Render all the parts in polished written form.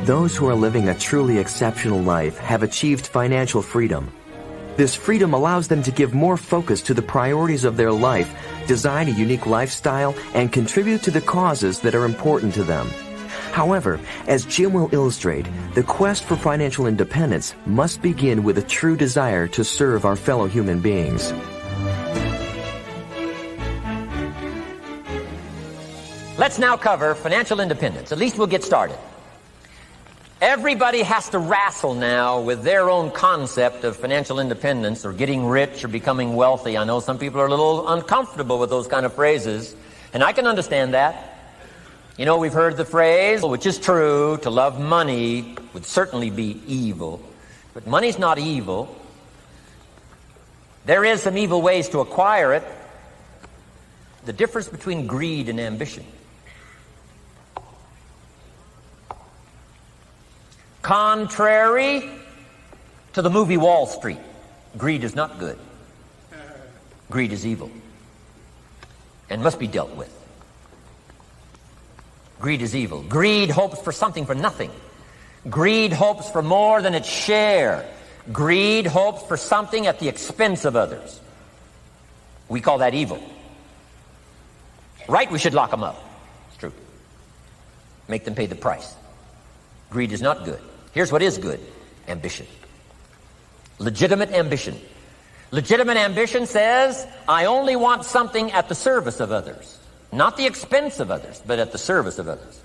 Those who are living a truly exceptional life have achieved financial freedom. This freedom allows them to give more focus to the priorities of their life, design a unique lifestyle, and contribute to the causes that are important to them. However, as Jim will illustrate, the quest for financial independence must begin with a true desire to serve our fellow human beings. Let's now cover financial independence. At least we'll get started. Everybody has to wrestle now with their own concept of financial independence or getting rich or becoming wealthy. I know some people are a little uncomfortable with those kind of phrases, and I can understand that. You know, we've heard the phrase, which is true, to love money would certainly be evil. But money's not evil. There is some evil ways to acquire it. The difference between greed and ambition. Contrary to the movie Wall Street, greed is not good. Greed is evil and must be dealt with. Greed is evil. Greed hopes for something for nothing. Greed hopes for more than its share. Greed hopes for something at the expense of others. We call that evil. Right, we should lock them up. It's true. Make them pay the price. Greed is not good. Here's what is good. Ambition. Legitimate ambition. Legitimate ambition says, I only want something at the service of others. Not the expense of others, but at the service of others.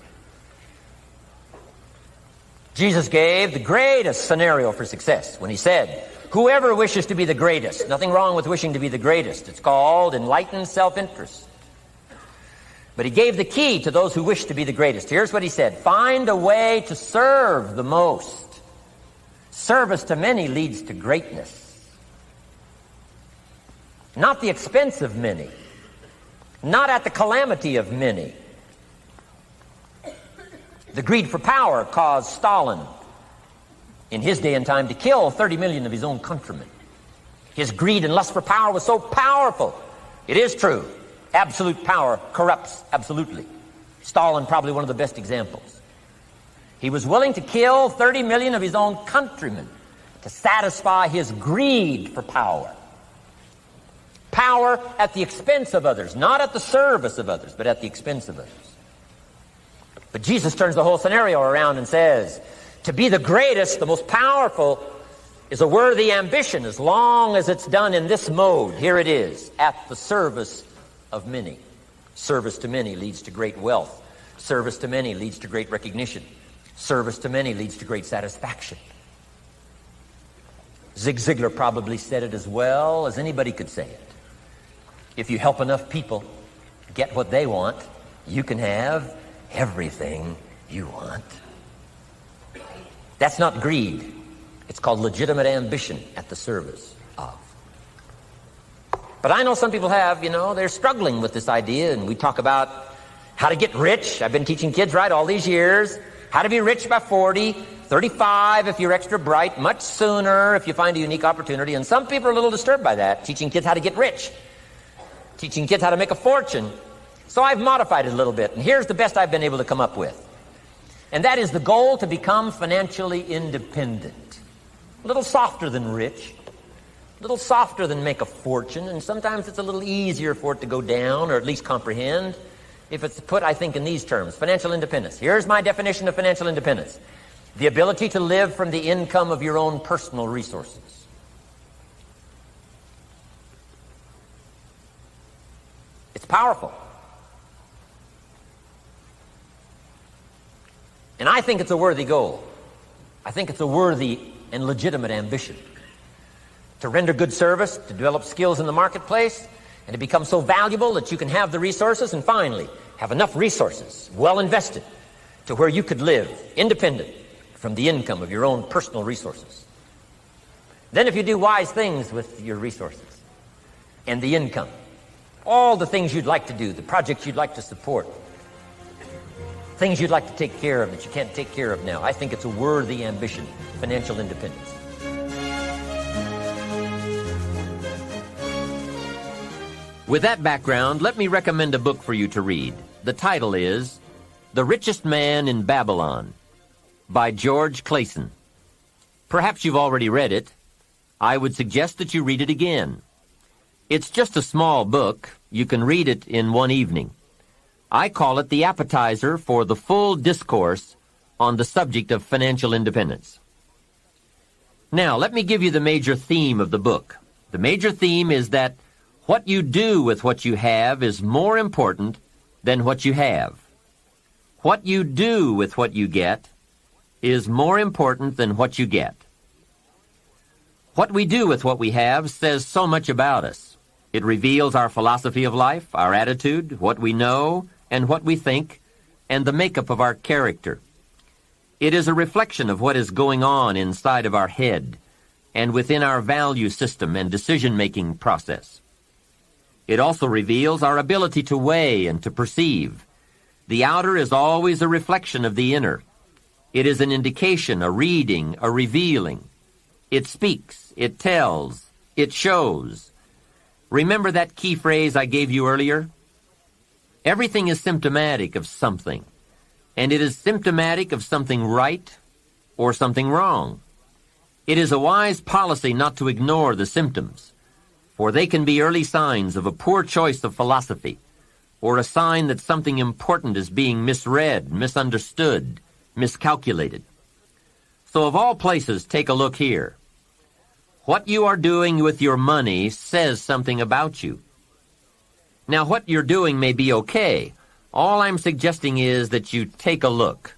Jesus gave the greatest scenario for success when he said, whoever wishes to be the greatest, nothing wrong with wishing to be the greatest. It's called enlightened self-interest. But he gave the key to those who wish to be the greatest. Here's what he said. Find a way to serve the most. Service to many leads to greatness. Not the expense of many. Not at the calamity of many. The greed for power caused Stalin, in his day and time, to kill 30 million of his own countrymen. His greed and lust for power was so powerful. It is true. Absolute power corrupts absolutely. Stalin, probably one of the best examples. He was willing to kill 30 million of his own countrymen to satisfy his greed for power. Power at the expense of others, not at the service of others, but at the expense of others. But Jesus turns the whole scenario around and says, to be the greatest, the most powerful, is a worthy ambition as long as it's done in this mode. Here it is, at the service of many. Service to many leads to great wealth. Service to many leads to great recognition. Service to many leads to great satisfaction. Zig Ziglar probably said it as well as anybody could say it. If you help enough people get what they want, you can have everything you want. That's not greed. It's called legitimate ambition at the service of. But I know some people have, they're struggling with this idea, and we talk about how to get rich. I've been teaching kids, right, all these years. How to be rich by 40, 35 if you're extra bright, much sooner if you find a unique opportunity. And some people are a little disturbed by that, teaching kids how to get rich, teaching kids how to make a fortune. So I've modified it a little bit, and here's the best I've been able to come up with. And that is the goal to become financially independent. A little softer than rich, a little softer than make a fortune, and sometimes it's a little easier for it to go down, or at least comprehend, if it's put, I think, in these terms. Financial independence. Here's my definition of financial independence. The ability to live from the income of your own personal resources. It's powerful. And I think it's a worthy goal. I think it's a worthy and legitimate ambition. To render good service, to develop skills in the marketplace, and to become so valuable that you can have the resources, and finally, have enough resources, well invested, to where you could live independent from the income of your own personal resources. Then if you do wise things with your resources and the income, all the things you'd like to do, the projects you'd like to support, things you'd like to take care of that you can't take care of now, I think it's a worthy ambition, financial independence. With that background, let me recommend a book for you to read. The title is The Richest Man in Babylon. by George Clason. Perhaps you've already read it. I would suggest that you read it again. It's just a small book. You can read it in one evening. I call it the appetizer for the full discourse on the subject of financial independence. Now, let me give you the major theme of the book. The major theme is that what you do with what you have is more important than what you have. What you do with what you get is more important than what you get. What we do with what we have says so much about us. It reveals our philosophy of life, our attitude, what we know, and what we think, and the makeup of our character. It is a reflection of what is going on inside of our head and within our value system and decision-making process. It also reveals our ability to weigh and to perceive. The outer is always a reflection of the inner. It is an indication, a reading, a revealing. It speaks, it tells, it shows. Remember that key phrase I gave you earlier? Everything is symptomatic of something, and it is symptomatic of something right or something wrong. It is a wise policy not to ignore the symptoms, for they can be early signs of a poor choice of philosophy, or a sign that something important is being misread, misunderstood, miscalculated. So of all places, take a look here. What you are doing with your money says something about you. Now, what you're doing may be okay. All I'm suggesting is that you take a look.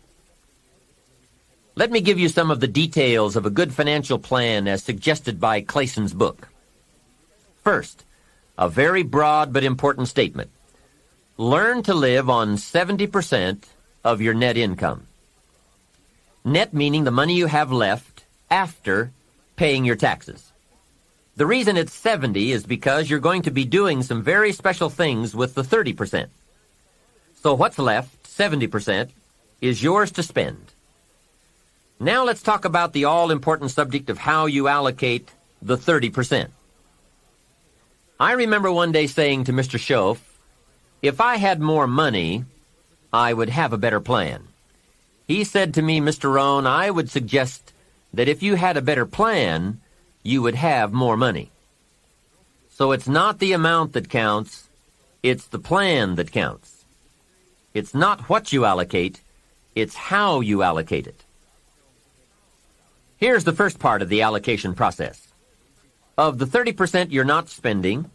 Let me give you some of the details of a good financial plan as suggested by Clason's book. First, a very broad but important statement. Learn to live on 70% of your net income. Net meaning the money you have left after paying your taxes. The reason it's 70 is because you're going to be doing some very special things with the 30%. So what's left, 70%, is yours to spend. Now let's talk about the all-important subject of how you allocate the 30%. I remember one day saying to Mr. Schoaf, if I had more money, I would have a better plan. He said to me, Mr. Rohn, I would suggest that if you had a better plan, you would have more money. So it's not the amount that counts, it's the plan that counts. It's not what you allocate, it's how you allocate it. Here's the first part of the allocation process. Of the 30% you're not spending,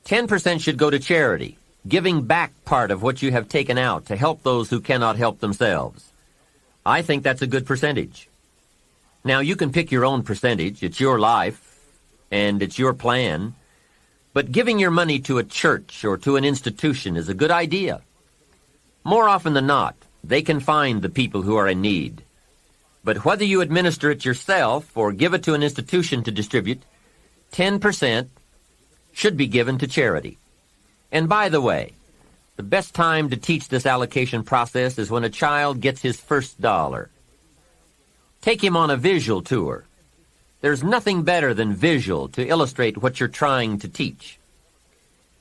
10% should go to charity, giving back part of what you have taken out to help those who cannot help themselves. I think that's a good percentage. Now, you can pick your own percentage. It's your life, and it's your plan. But giving your money to a church or to an institution is a good idea. More often than not, they can find the people who are in need. But whether you administer it yourself or give it to an institution to distribute, 10% should be given to charity. And by the way, the best time to teach this allocation process is when a child gets his first dollar. Take him on a visual tour. There's nothing better than visual to illustrate what you're trying to teach.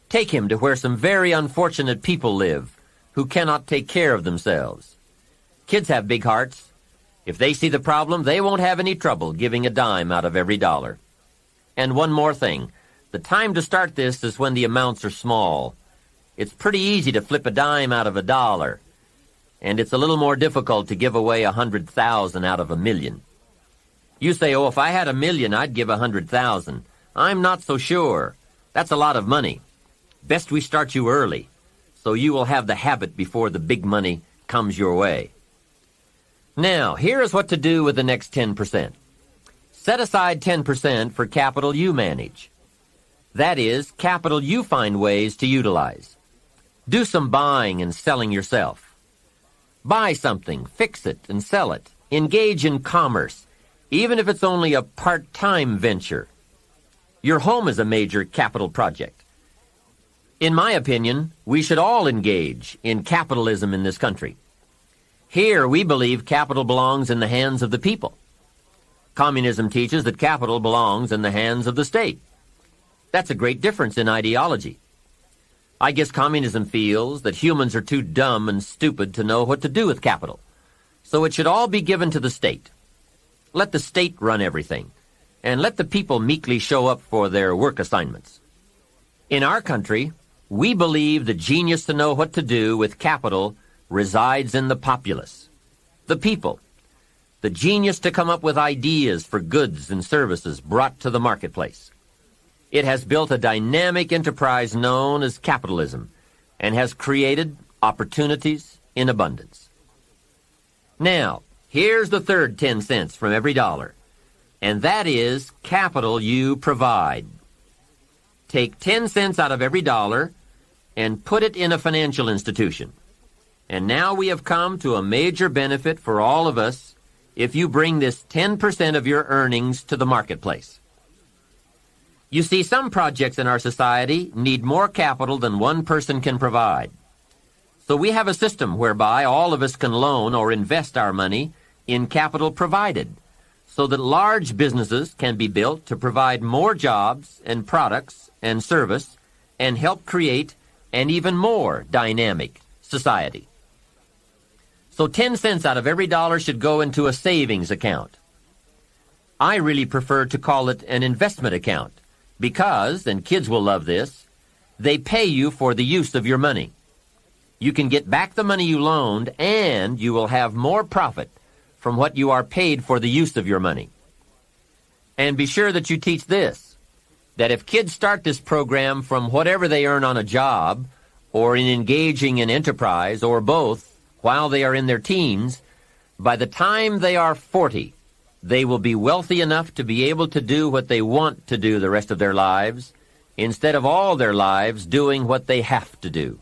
Take him to where some very unfortunate people live who cannot take care of themselves. Kids have big hearts. If they see the problem, they won't have any trouble giving a dime out of every dollar. And one more thing. The time to start this is when the amounts are small. It's pretty easy to flip a dime out of a dollar, and it's a little more difficult to give away 100,000 out of 1,000,000. You say, oh, if I had 1,000,000, I'd give 100,000. I'm not so sure. That's a lot of money. Best we start you early, so you will have the habit before the big money comes your way. Now, here is what to do with the next 10%. Set aside 10% for capital you manage. That is, capital you find ways to utilize. Do some buying and selling yourself. Buy something, fix it, and sell it. Engage in commerce, even if it's only a part-time venture. Your home is a major capital project. In my opinion, we should all engage in capitalism in this country. Here, we believe capital belongs in the hands of the people. Communism teaches that capital belongs in the hands of the state. That's a great difference in ideology. I guess communism feels that humans are too dumb and stupid to know what to do with capital. So it should all be given to the state. Let the state run everything, and let the people meekly show up for their work assignments. In our country, we believe the genius to know what to do with capital resides in the populace, the people, the genius to come up with ideas for goods and services brought to the marketplace. It has built a dynamic enterprise known as capitalism and has created opportunities in abundance. Now, here's the third 10 cents from every dollar, and that is capital you provide. Take 10 cents out of every dollar and put it in a financial institution. And now we have come to a major benefit for all of us if you bring this 10% of your earnings to the marketplace. You see, some projects in our society need more capital than one person can provide. So we have a system whereby all of us can loan or invest our money in capital provided, so that large businesses can be built to provide more jobs and products and service and help create an even more dynamic society. So 10 cents out of every dollar should go into a savings account. I really prefer to call it an investment account because, and kids will love this, they pay you for the use of your money. You can get back the money you loaned, and you will have more profit from what you are paid for the use of your money. And be sure that you teach this, that if kids start this program from whatever they earn on a job, or in engaging in enterprise, or both, while they are in their teens, by the time they are 40, they will be wealthy enough to be able to do what they want to do the rest of their lives, instead of all their lives doing what they have to do.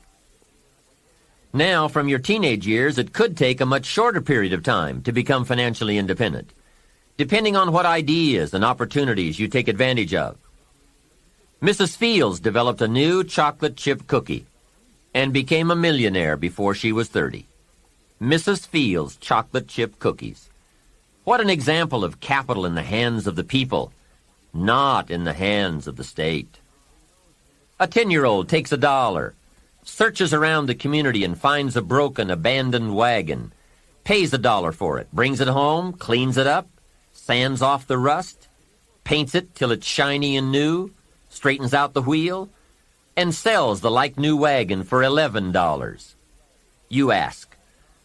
Now, from your teenage years, it could take a much shorter period of time to become financially independent, depending on what ideas and opportunities you take advantage of. Mrs. Fields developed a new chocolate chip cookie and became a millionaire before she was 30. Mrs. Fields chocolate chip cookies. What an example of capital in the hands of the people, not in the hands of the state. A 10-year-old takes $1, searches around the community and finds a broken, abandoned wagon, pays $1 for it, brings it home, cleans it up, sands off the rust, paints it till it's shiny and new, straightens out the wheel, and sells the like-new wagon for $11. You ask,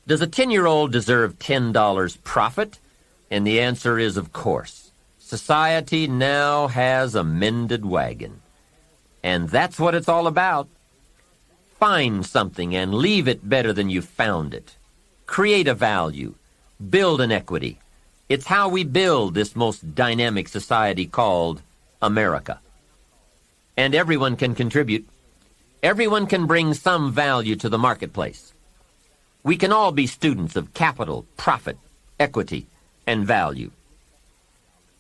does a 10-year-old deserve $10 profit? And the answer is, of course. Society now has a mended wagon. And that's what it's all about. Find something and leave it better than you found it. Create a value. Build an equity. It's how we build this most dynamic society called America. And everyone can contribute. Everyone can bring some value to the marketplace. We can all be students of capital, profit, equity, and value.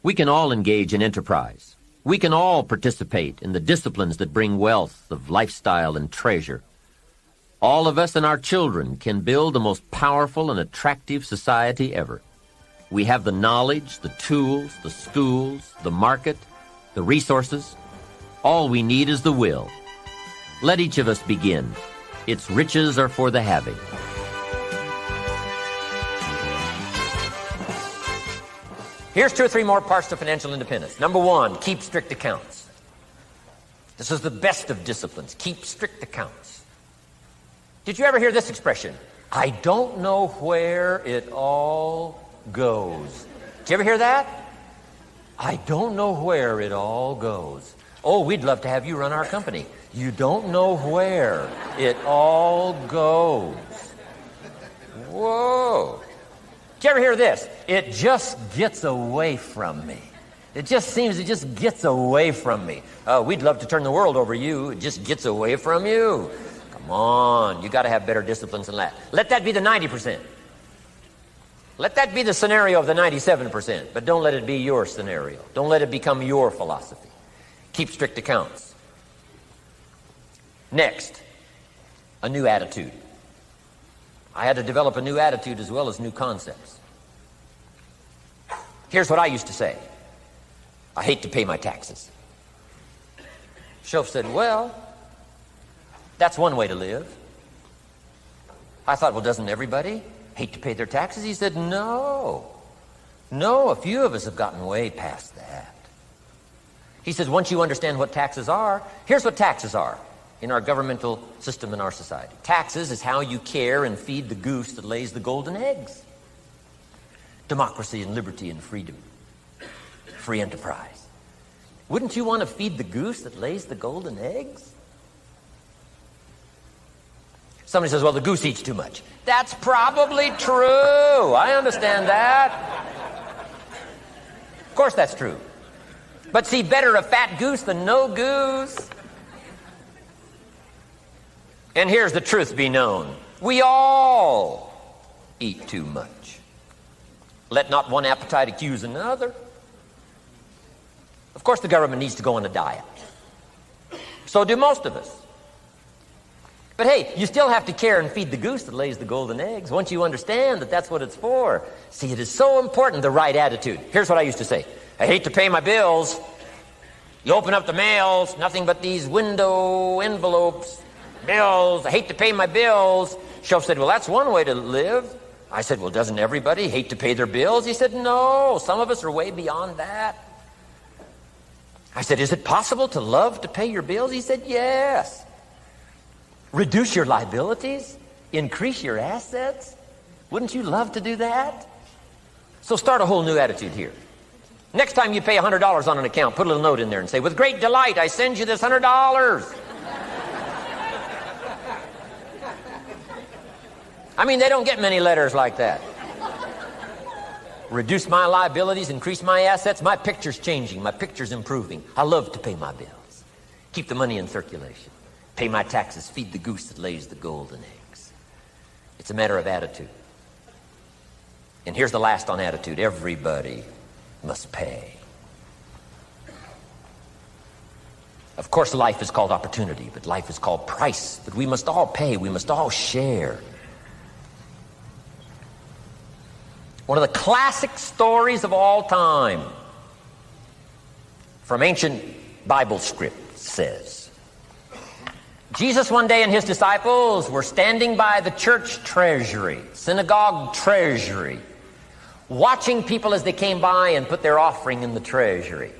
We can all engage in enterprise. We can all participate in the disciplines that bring wealth of lifestyle and treasure. All of us and our children can build the most powerful and attractive society ever. We have the knowledge, the tools, the schools, the market, the resources. All we need is the will. Let each of us begin. Its riches are for the having. Here's 2 or 3 more parts to financial independence. Number 1, keep strict accounts. This is the best of disciplines. Keep strict accounts. Did you ever hear this expression? I don't know where it all goes. Did you ever hear that? I don't know where it all goes. Oh, we'd love to have you run our company. You don't know where it all goes. Whoa. Did you ever hear this? It just gets away from me. It just gets away from me. We'd love to turn the world over you. It just gets away from you. Come on, you got to have better disciplines than that. Let that be the 90%. Let that be the scenario of the 97%, but don't let it be your scenario. Don't let it become your philosophy. Keep strict accounts. Next, a new attitude. I had to develop a new attitude as well as new concepts. Here's what I used to say. I hate to pay my taxes. Shoaff said, well, that's one way to live. I thought, well, doesn't everybody hate to pay their taxes? He said, no. No, a few of us have gotten way past that. He says, once you understand what taxes are, here's what taxes are in our governmental system in our society. Taxes is how you care and feed the goose that lays the golden eggs. Democracy and liberty and freedom. Free enterprise. Wouldn't you want to feed the goose that lays the golden eggs? Somebody says, well, the goose eats too much. That's probably true. I understand that. Of course that's true. But see, better a fat goose than no goose. And here's the truth be known. We all eat too much. Let not one appetite accuse another. Of course the government needs to go on a diet. So do most of us. But hey, you still have to care and feed the goose that lays the golden eggs. Once you understand that that's what it's for. See, it is so important, the right attitude. Here's what I used to say. I hate to pay my bills. You open up the mails, nothing but these window envelopes, bills. I hate to pay my bills. Shelf said, well, that's one way to live. I said, well, doesn't everybody hate to pay their bills? He said, no, some of us are way beyond that. I said, is it possible to love to pay your bills? He said, yes. Reduce your liabilities, increase your assets. Wouldn't you love to do that? So start a whole new attitude here. Next time you pay $100 on an account, put a little note in there and say, with great delight, I send you this $100. I mean, they don't get many letters like that. Reduce my liabilities, increase my assets. My picture's changing. My picture's improving. I love to pay my bills. Keep the money in circulation. Pay my taxes. Feed the goose that lays the golden eggs. It's a matter of attitude. And here's the last on attitude. Everybody must pay. Of course, life is called opportunity, but life is called price. But we must all pay. We must all share. One of the classic stories of all time from ancient Bible script says, Jesus one day and his disciples were standing by the church treasury, synagogue treasury, watching people as they came by and put their offering in the treasury.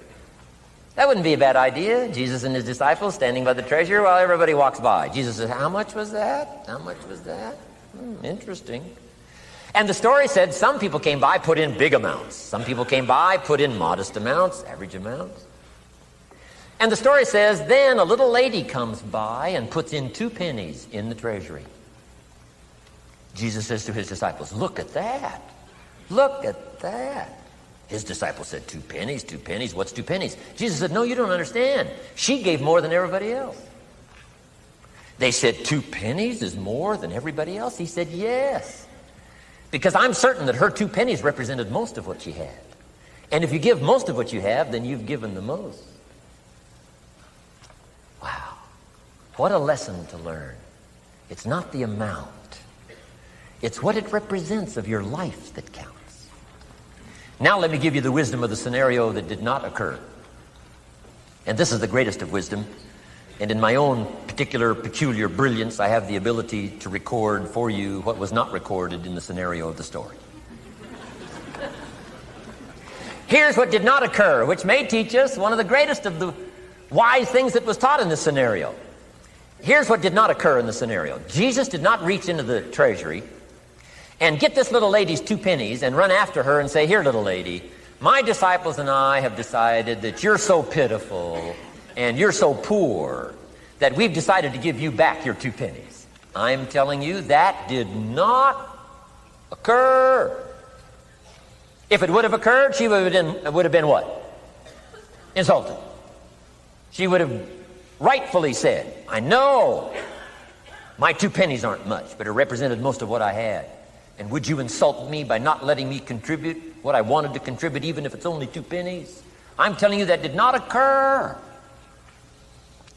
That wouldn't be a bad idea. Jesus and his disciples standing by the treasury while everybody walks by. Jesus says, how much was that? How much was that? Interesting. And the story said some people came by, put in big amounts. Some people came by, put in modest amounts, average amounts. And the story says, then a little lady comes by and puts in 2 pennies in the treasury. Jesus says to his disciples, look at that. Look at that. His disciples said, 2 pennies, 2 pennies. What's 2 pennies? Jesus said, no, you don't understand. She gave more than everybody else. They said, 2 pennies is more than everybody else? He said, yes. Because I'm certain that her 2 pennies represented most of what she had. And if you give most of what you have, then you've given the most. Wow. What a lesson to learn. It's not the amount. It's what it represents of your life that counts. Now let me give you the wisdom of the scenario that did not occur. And this is the greatest of wisdom. And in my own particular peculiar brilliance, I have the ability to record for you what was not recorded in the scenario of the story. Here's what did not occur, which may teach us one of the greatest of the wise things that was taught in this scenario. Here's what did not occur in the scenario. Jesus did not reach into the treasury and get this little lady's 2 pennies and run after her and say, here, little lady, my disciples and I have decided that you're so pitiful and you're so poor that we've decided to give you back your 2 pennies. I'm telling you, that did not occur. If it would have occurred, she would have been what? Insulted. She would have rightfully said, I know my 2 pennies aren't much, but it represented most of what I had. And would you insult me by not letting me contribute what I wanted to contribute, even if it's only 2 pennies? I'm telling you that did not occur.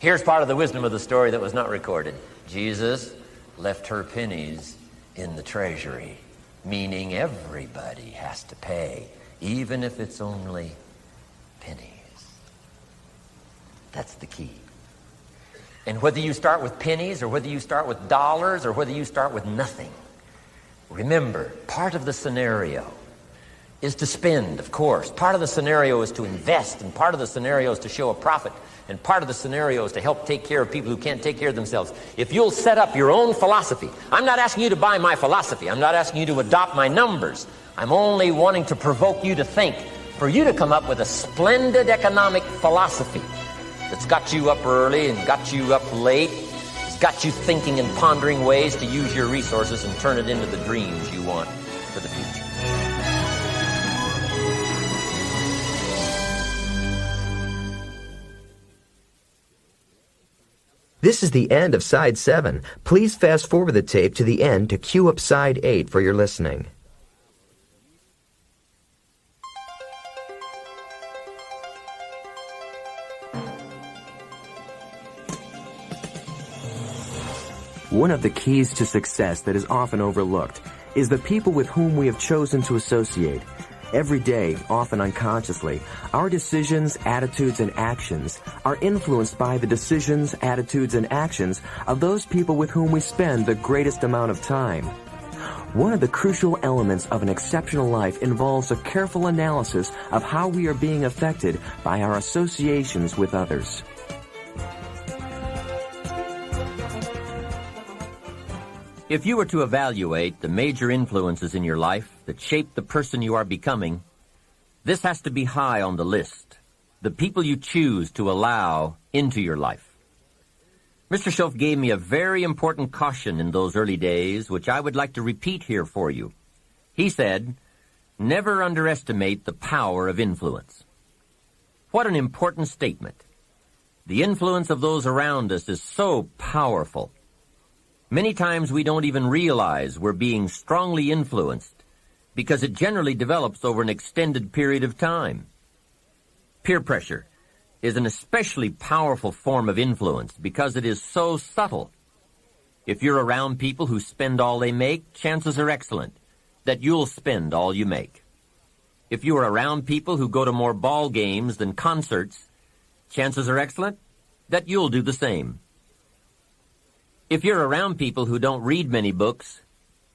Here's part of the wisdom of the story that was not recorded. Jesus left her pennies in the treasury, meaning everybody has to pay, even if it's only pennies. That's the key. And whether you start with pennies or whether you start with dollars or whether you start with nothing, Remember, part of the scenario is to spend, of course. Part of the scenario is to invest, and part of the scenario is to show a profit, and part of the scenario is to help take care of people who can't take care of themselves. If you'll set up your own philosophy, I'm not asking you to buy my philosophy. I'm not asking you to adopt my numbers. I'm only wanting to provoke you to think, for you to come up with a splendid economic philosophy that's got you up early and got you up late. It's got you thinking and pondering ways to use your resources and turn it into the dreams you want for the future. This is the end of Side 7. Please fast forward the tape to the end to cue up Side 8 for your listening. One of the keys to success that is often overlooked is the people with whom we have chosen to associate. Every day, often unconsciously, our decisions, attitudes, and actions are influenced by the decisions, attitudes, and actions of those people with whom we spend the greatest amount of time. One of the crucial elements of an exceptional life involves a careful analysis of how we are being affected by our associations with others. If you were to evaluate the major influences in your life that shape the person you are becoming, this has to be high on the list. The people you choose to allow into your life. Mr. Schoaf gave me a very important caution in those early days, which I would like to repeat here for you. He said, never underestimate the power of influence. What an important statement. The influence of those around us is so powerful. Many times we don't even realize we're being strongly influenced because it generally develops over an extended period of time. Peer pressure is an especially powerful form of influence because it is so subtle. If you're around people who spend all they make, chances are excellent that you'll spend all you make. If you are around people who go to more ball games than concerts, chances are excellent that you'll do the same. If you're around people who don't read many books,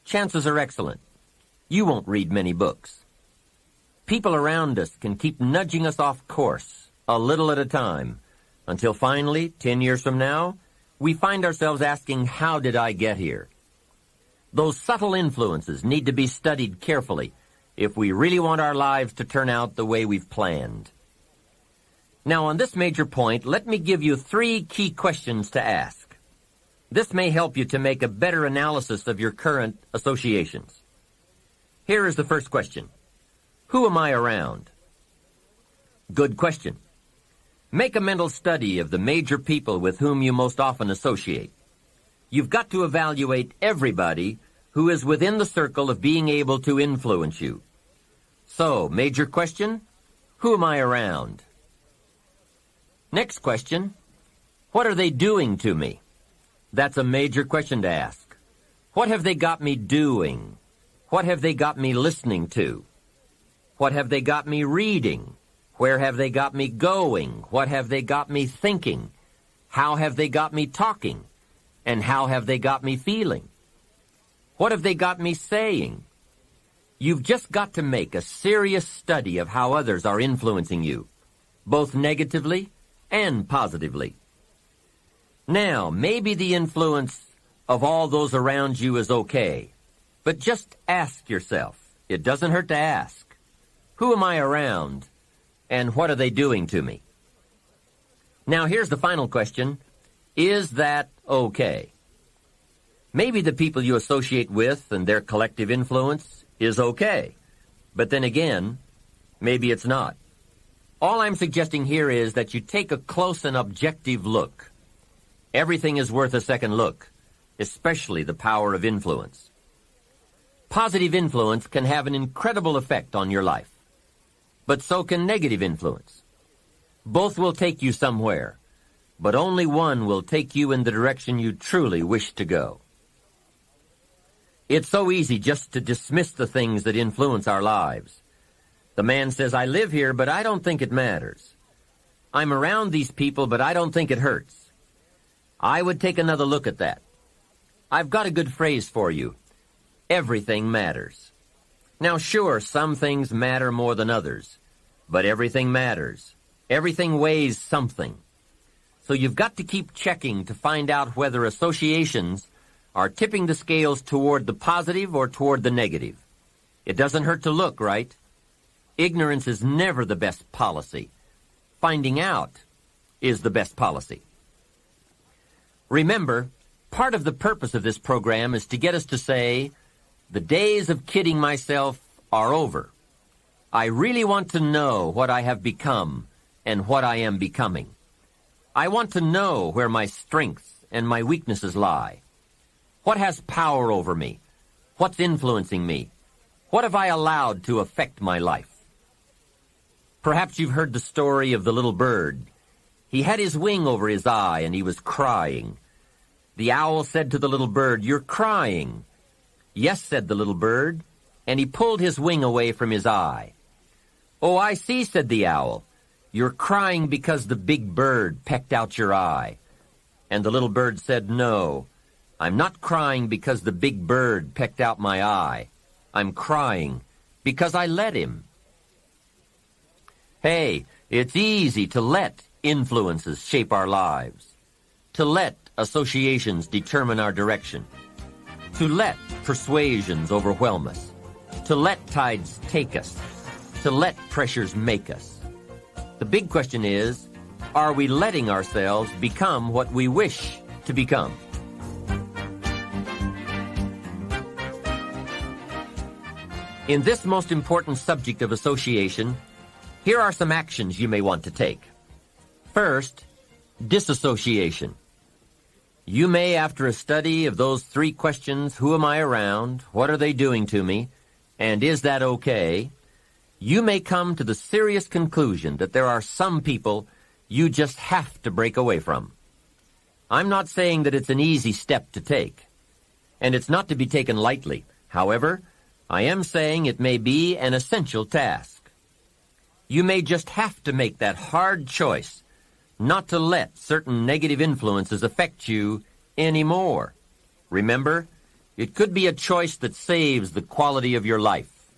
chances are excellent you won't read many books. People around us can keep nudging us off course a little at a time until finally, 10 years from now, we find ourselves asking, how did I get here? Those subtle influences need to be studied carefully if we really want our lives to turn out the way we've planned. Now, on this major point, let me give you 3 key questions to ask. This may help you to make a better analysis of your current associations. Here is the first question. Who am I around? Good question. Make a mental study of the major people with whom you most often associate. You've got to evaluate everybody who is within the circle of being able to influence you. So, major question, who am I around? Next question, what are they doing to me? That's a major question to ask. What have they got me doing? What have they got me listening to? What have they got me reading? Where have they got me going? What have they got me thinking? How have they got me talking? And how have they got me feeling? What have they got me saying? You've just got to make a serious study of how others are influencing you, both negatively and positively. Now, maybe the influence of all those around you is okay, but just ask yourself. It doesn't hurt to ask. Who am I around, and what are they doing to me? Now, here's the final question. Is that okay? Maybe the people you associate with and their collective influence is okay, but then again, maybe it's not. All I'm suggesting here is that you take a close and objective look. Everything is worth a second look, especially the power of influence. Positive influence can have an incredible effect on your life, but so can negative influence. Both will take you somewhere, but only one will take you in the direction you truly wish to go. It's so easy just to dismiss the things that influence our lives. The man says, I live here, but I don't think it matters. I'm around these people, but I don't think it hurts. I would take another look at that. I've got a good phrase for you. Everything matters. Now, sure, some things matter more than others, but everything matters. Everything weighs something. So you've got to keep checking to find out whether associations are tipping the scales toward the positive or toward the negative. It doesn't hurt to look, right? Ignorance is never the best policy. Finding out is the best policy. Remember, part of the purpose of this program is to get us to say, the days of kidding myself are over. I really want to know what I have become and what I am becoming. I want to know where my strengths and my weaknesses lie. What has power over me? What's influencing me? What have I allowed to affect my life? Perhaps you've heard the story of the little bird. He had his wing over his eye and he was crying. The owl said to the little bird, "You're crying." "Yes," said the little bird, and he pulled his wing away from his eye. "Oh, I see," said the owl. "You're crying because the big bird pecked out your eye." And the little bird said, "No, I'm not crying because the big bird pecked out my eye. I'm crying because I let him." Hey, it's easy to let influences shape our lives, to let associations determine our direction, to let persuasions overwhelm us, to let tides take us, to let pressures make us. The big question is, are we letting ourselves become what we wish to become? In this most important subject of association, here are some actions you may want to take. First, disassociation. You may, after a study of those 3 questions, who am I around, what are they doing to me, and is that okay, you may come to the serious conclusion that there are some people you just have to break away from. I'm not saying that it's an easy step to take, and it's not to be taken lightly. However, I am saying it may be an essential task. You may just have to make that hard choice not to let certain negative influences affect you anymore. Remember, it could be a choice that saves the quality of your life.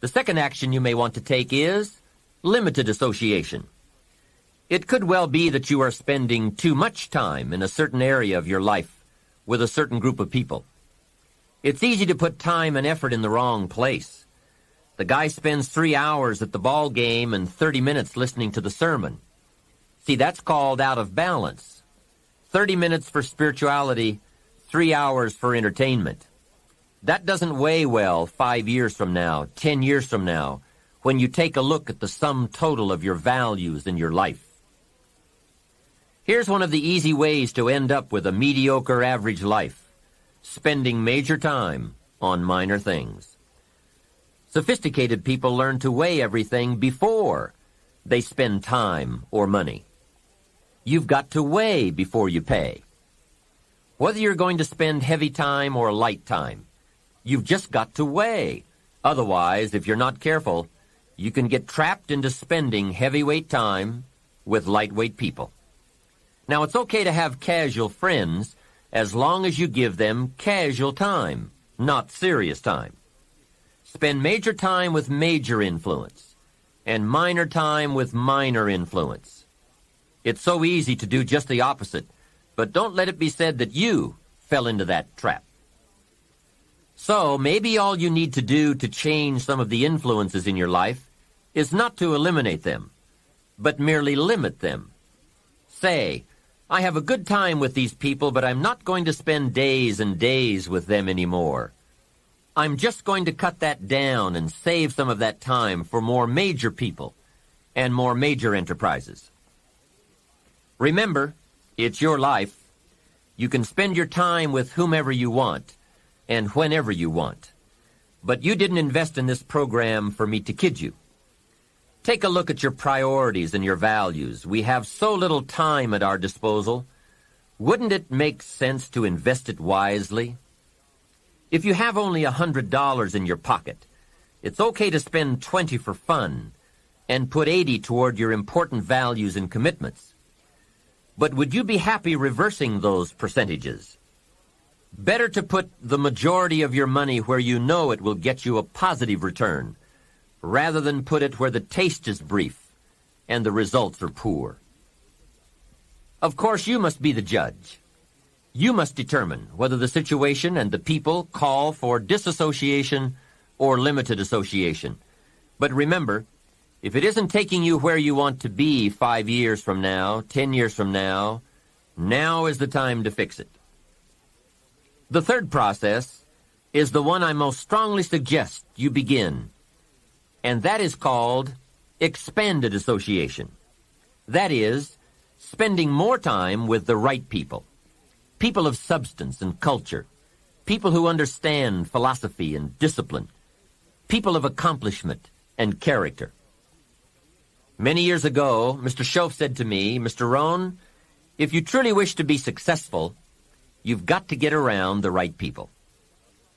The second action you may want to take is limited association. It could well be that you are spending too much time in a certain area of your life with a certain group of people. It's easy to put time and effort in the wrong place. The guy spends 3 hours at the ball game and 30 minutes listening to the sermon. See, that's called out of balance. 30 minutes for spirituality, 3 hours for entertainment. That doesn't weigh well 5 years from now, 10 years from now, when you take a look at the sum total of your values in your life. Here's one of the easy ways to end up with a mediocre average life: spending major time on minor things. Sophisticated people learn to weigh everything before they spend time or money. You've got to weigh before you pay. Whether you're going to spend heavy time or light time, you've just got to weigh. Otherwise, if you're not careful, you can get trapped into spending heavyweight time with lightweight people. Now, it's okay to have casual friends as long as you give them casual time, not serious time. Spend major time with major influence and minor time with minor influence. It's so easy to do just the opposite, but don't let it be said that you fell into that trap. So maybe all you need to do to change some of the influences in your life is not to eliminate them, but merely limit them. Say, I have a good time with these people, but I'm not going to spend days and days with them anymore. I'm just going to cut that down and save some of that time for more major people and more major enterprises. Remember, it's your life. You can spend your time with whomever you want and whenever you want. But you didn't invest in this program for me to kid you. Take a look at your priorities and your values. We have so little time at our disposal. Wouldn't it make sense to invest it wisely? If you have only $100 in your pocket, it's okay to spend $20 for fun and put $80 toward your important values and commitments. But would you be happy reversing those percentages? Better to put the majority of your money where you know it will get you a positive return, rather than put it where the taste is brief and the results are poor. Of course, you must be the judge. You must determine whether the situation and the people call for disassociation or limited association. But remember, if it isn't taking you where you want to be 5 years from now, 10 years from now, now is the time to fix it. The third process is the one I most strongly suggest you begin, and that is called expanded association. That is, spending more time with the right people, people of substance and culture, people who understand philosophy and discipline, people of accomplishment and character. Many years ago, Mr. Schoaf said to me, "Mr. Rohn, if you truly wish to be successful, you've got to get around the right people."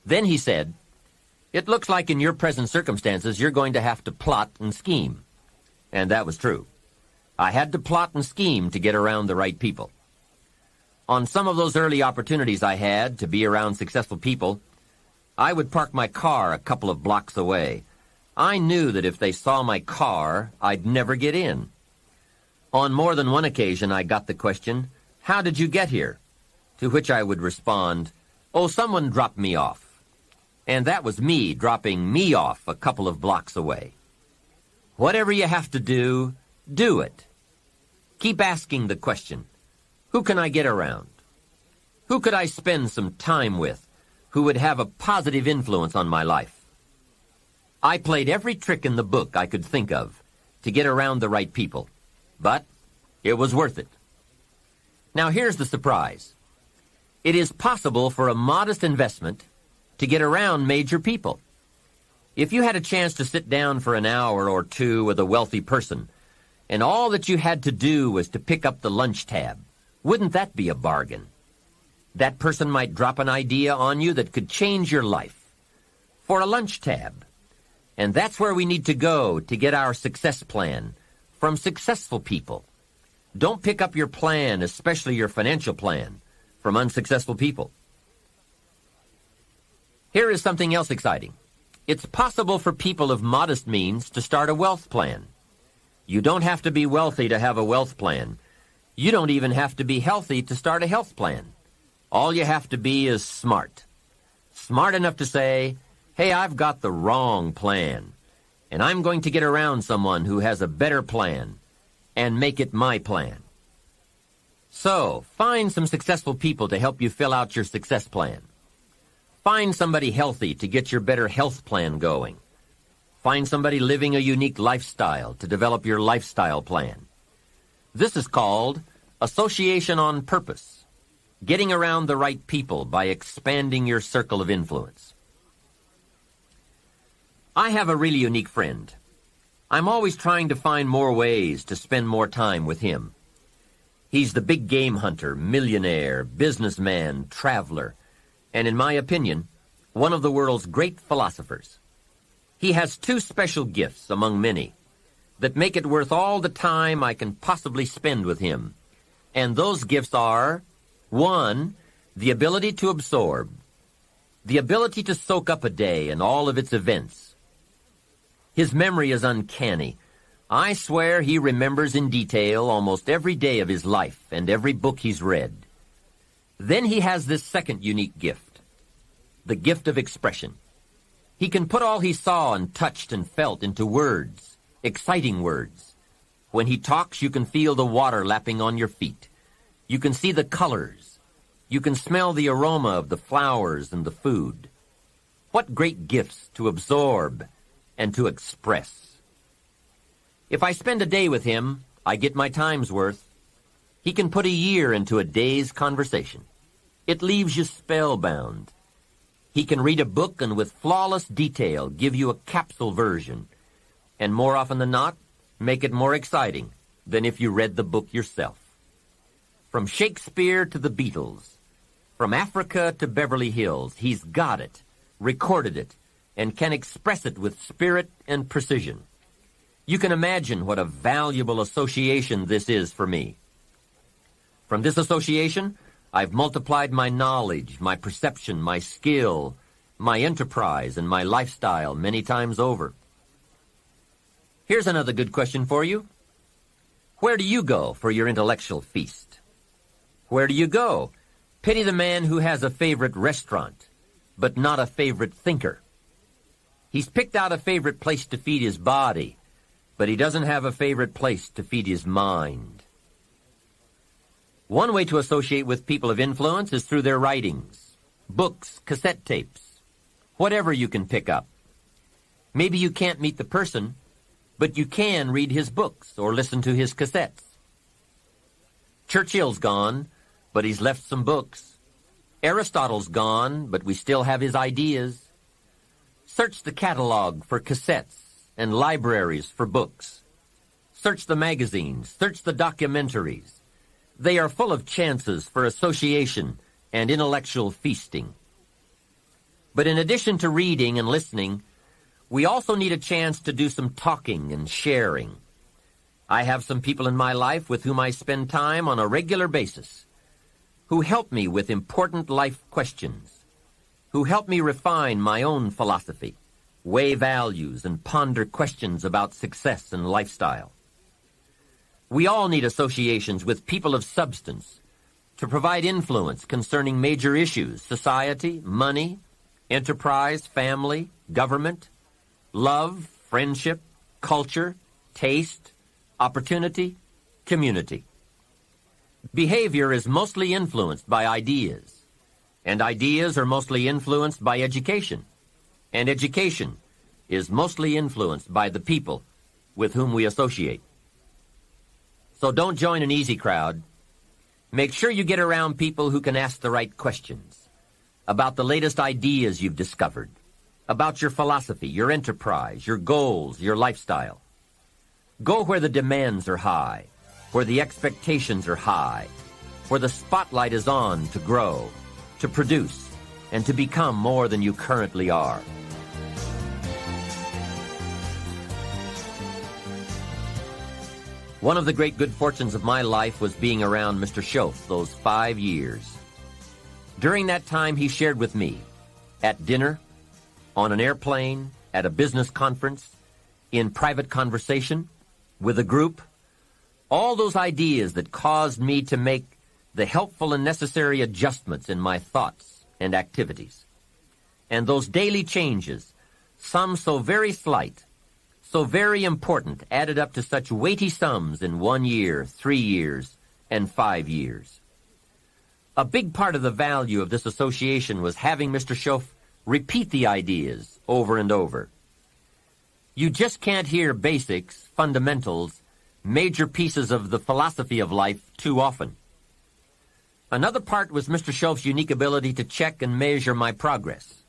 Then he said, "It looks like in your present circumstances you're going to have to plot and scheme." And that was true. I had to plot and scheme to get around the right people. On some of those early opportunities I had to be around successful people, I would park my car a couple of blocks away. I knew that if they saw my car, I'd never get in. On more than one occasion, I got the question, "How did you get here?" To which I would respond, "Oh, someone dropped me off." And that was me dropping me off a couple of blocks away. Whatever you have to do, do it. Keep asking the question, who can I get around? Who could I spend some time with who would have a positive influence on my life? I played every trick in the book I could think of to get around the right people, but it was worth it. Now here's the surprise. It is possible for a modest investment to get around major people. If you had a chance to sit down for an hour or two with a wealthy person, and all that you had to do was to pick up the lunch tab, wouldn't that be a bargain? That person might drop an idea on you that could change your life. For a lunch tab. And that's where we need to go to get our success plan, from successful people. Don't pick up your plan, especially your financial plan, from unsuccessful people. Here is something else exciting. It's possible for people of modest means to start a wealth plan. You don't have to be wealthy to have a wealth plan. You don't even have to be healthy to start a health plan. All you have to be is smart. Smart enough to say, "Hey, I've got the wrong plan, and I'm going to get around someone who has a better plan and make it my plan." So, find some successful people to help you fill out your success plan. Find somebody healthy to get your better health plan going. Find somebody living a unique lifestyle to develop your lifestyle plan. This is called association on purpose, getting around the right people by expanding your circle of influence. I have a really unique friend. I'm always trying to find more ways to spend more time with him. He's the big game hunter, millionaire, businessman, traveler, and in my opinion, one of the world's great philosophers. He has two special gifts among many that make it worth all the time I can possibly spend with him. And those gifts are, 1, the ability to absorb, the ability to soak up a day and all of its events. His memory is uncanny. I swear he remembers in detail almost every day of his life and every book he's read. Then he has this second unique gift, the gift of expression. He can put all he saw and touched and felt into words, exciting words. When he talks, you can feel the water lapping on your feet. You can see the colors. You can smell the aroma of the flowers and the food. What great gifts to absorb and to express. If I spend a day with him, I get my time's worth. He can put a year into a day's conversation. It leaves you spellbound. He can read a book and with flawless detail give you a capsule version, and more often than not, make it more exciting than if you read the book yourself. From Shakespeare to the Beatles, from Africa to Beverly Hills, he's got it, recorded it, and can express it with spirit and precision. You can imagine what a valuable association this is for me. From this association, I've multiplied my knowledge, my perception, my skill, my enterprise, and my lifestyle many times over. Here's another good question for you. Where do you go for your intellectual feast? Where do you go? Pity the man who has a favorite restaurant, but not a favorite thinker. He's picked out a favorite place to feed his body, but he doesn't have a favorite place to feed his mind. One way to associate with people of influence is through their writings, books, cassette tapes, whatever you can pick up. Maybe you can't meet the person, but you can read his books or listen to his cassettes. Churchill's gone, but he's left some books. Aristotle's gone, but we still have his ideas. Search the catalog for cassettes and libraries for books. Search the magazines, search the documentaries. They are full of chances for association and intellectual feasting. But in addition to reading and listening, we also need a chance to do some talking and sharing. I have some people in my life with whom I spend time on a regular basis, who help me with important life questions, who help me refine my own philosophy, weigh values, and ponder questions about success and lifestyle. We all need associations with people of substance to provide influence concerning major issues: society, money, enterprise, family, government, love, friendship, culture, taste, opportunity, community. Behavior is mostly influenced by ideas, and ideas are mostly influenced by education, and education is mostly influenced by the people with whom we associate. So don't join an easy crowd. Make sure you get around people who can ask the right questions about the latest ideas you've discovered, about your philosophy, your enterprise, your goals, your lifestyle. Go where the demands are high, where the expectations are high, where the spotlight is on to grow, to produce, and to become more than you currently are. One of the great good fortunes of my life was being around Mr. Schoaf those 5 years. During that time, he shared with me, at dinner, on an airplane, at a business conference, in private conversation, with a group, all those ideas that caused me to make the helpful and necessary adjustments in my thoughts and activities. And those daily changes, some so very slight, so very important, added up to such weighty sums in 1 year, 3 years, and 5 years. A big part of the value of this association was having Mr. Schoaf repeat the ideas over and over. You just can't hear basics, fundamentals, major pieces of the philosophy of life too often. Another part was Mr. Schoaf's unique ability to check and measure my progress.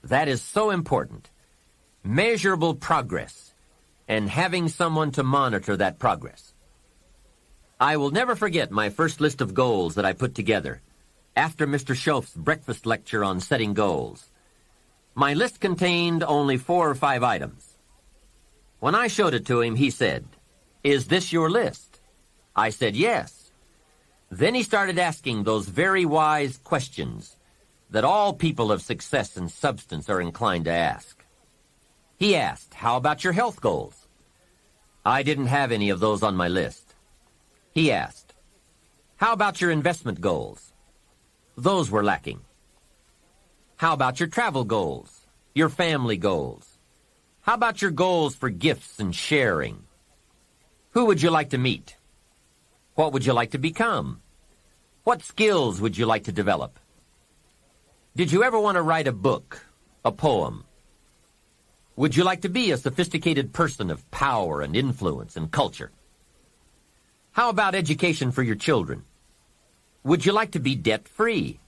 That is so important. Measurable progress, and having someone to monitor that progress. I will never forget my first list of goals that I put together after Mr. Schoaf's breakfast lecture on setting goals. My list contained only 4 or 5 items. When I showed it to him, he said, "Is this your list?" I said, "Yes." Then he started asking those very wise questions that all people of success and substance are inclined to ask. He asked, "How about your health goals?" I didn't have any of those on my list. He asked, "How about your investment goals?" Those were lacking. How about your travel goals, your family goals? How about your goals for gifts and sharing? Who would you like to meet? What would you like to become? What skills would you like to develop? Did you ever want to write a book, a poem? Would you like to be a sophisticated person of power and influence and culture? How about education for your children? Would you like to be debt-free?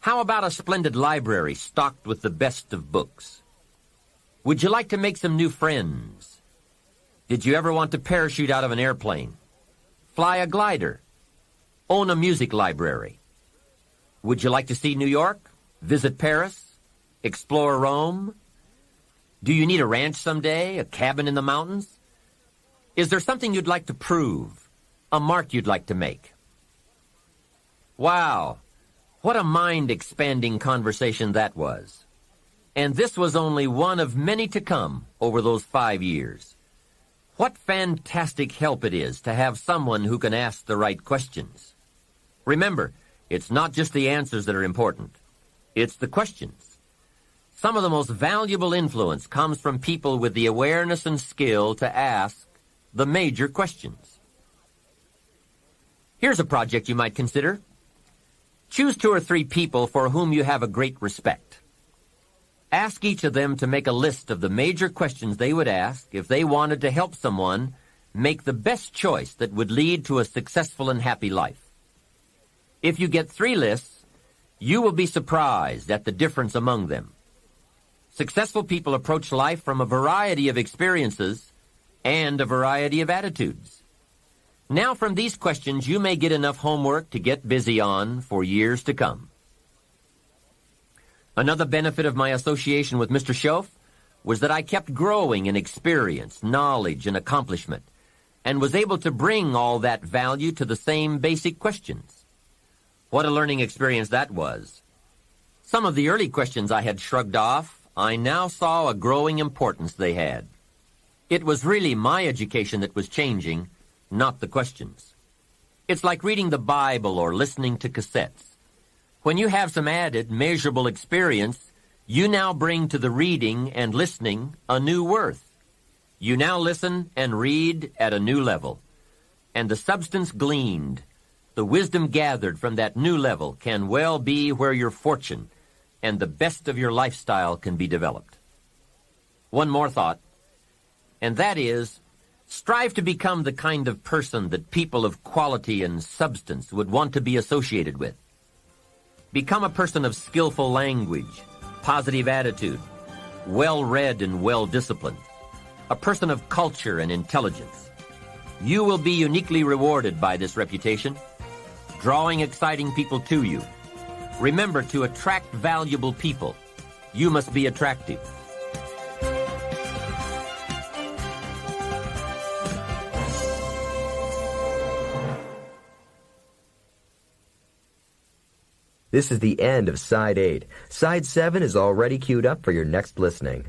How about a splendid library stocked with the best of books? Would you like to make some new friends? Did you ever want to parachute out of an airplane? Fly a glider? Own a music library? Would you like to see New York? Visit Paris? Explore Rome? Do you need a ranch someday? A cabin in the mountains? Is there something you'd like to prove? A mark you'd like to make? Wow, what a mind-expanding conversation that was. And this was only one of many to come over those 5 years. What fantastic help it is to have someone who can ask the right questions. Remember, it's not just the answers that are important. It's the questions. Some of the most valuable influence comes from people with the awareness and skill to ask the major questions. Here's a project you might consider. Choose 2 or 3 people for whom you have a great respect. Ask each of them to make a list of the major questions they would ask if they wanted to help someone make the best choice that would lead to a successful and happy life. If you get 3 lists, you will be surprised at the difference among them. Successful people approach life from a variety of experiences and a variety of attitudes. Now, from these questions, you may get enough homework to get busy on for years to come. Another benefit of my association with Mr. Schoaf was that I kept growing in experience, knowledge, and accomplishment, and was able to bring all that value to the same basic questions. What a learning experience that was. Some of the early questions I had shrugged off, I now saw a growing importance they had. It was really my education that was changing, not the questions. It's like reading the Bible or listening to cassettes. When you have some added, measurable experience, you now bring to the reading and listening a new worth. You now listen and read at a new level. And the substance gleaned, the wisdom gathered from that new level can well be where your fortune and the best of your lifestyle can be developed. One more thought, and that is, strive to become the kind of person that people of quality and substance would want to be associated with. Become a person of skillful language, positive attitude, well-read and well-disciplined, a person of culture and intelligence. You will be uniquely rewarded by this reputation, drawing exciting people to you. Remember, to attract valuable people, you must be attractive. This is the end of Side 8. Side 7 is already queued up for your next listening.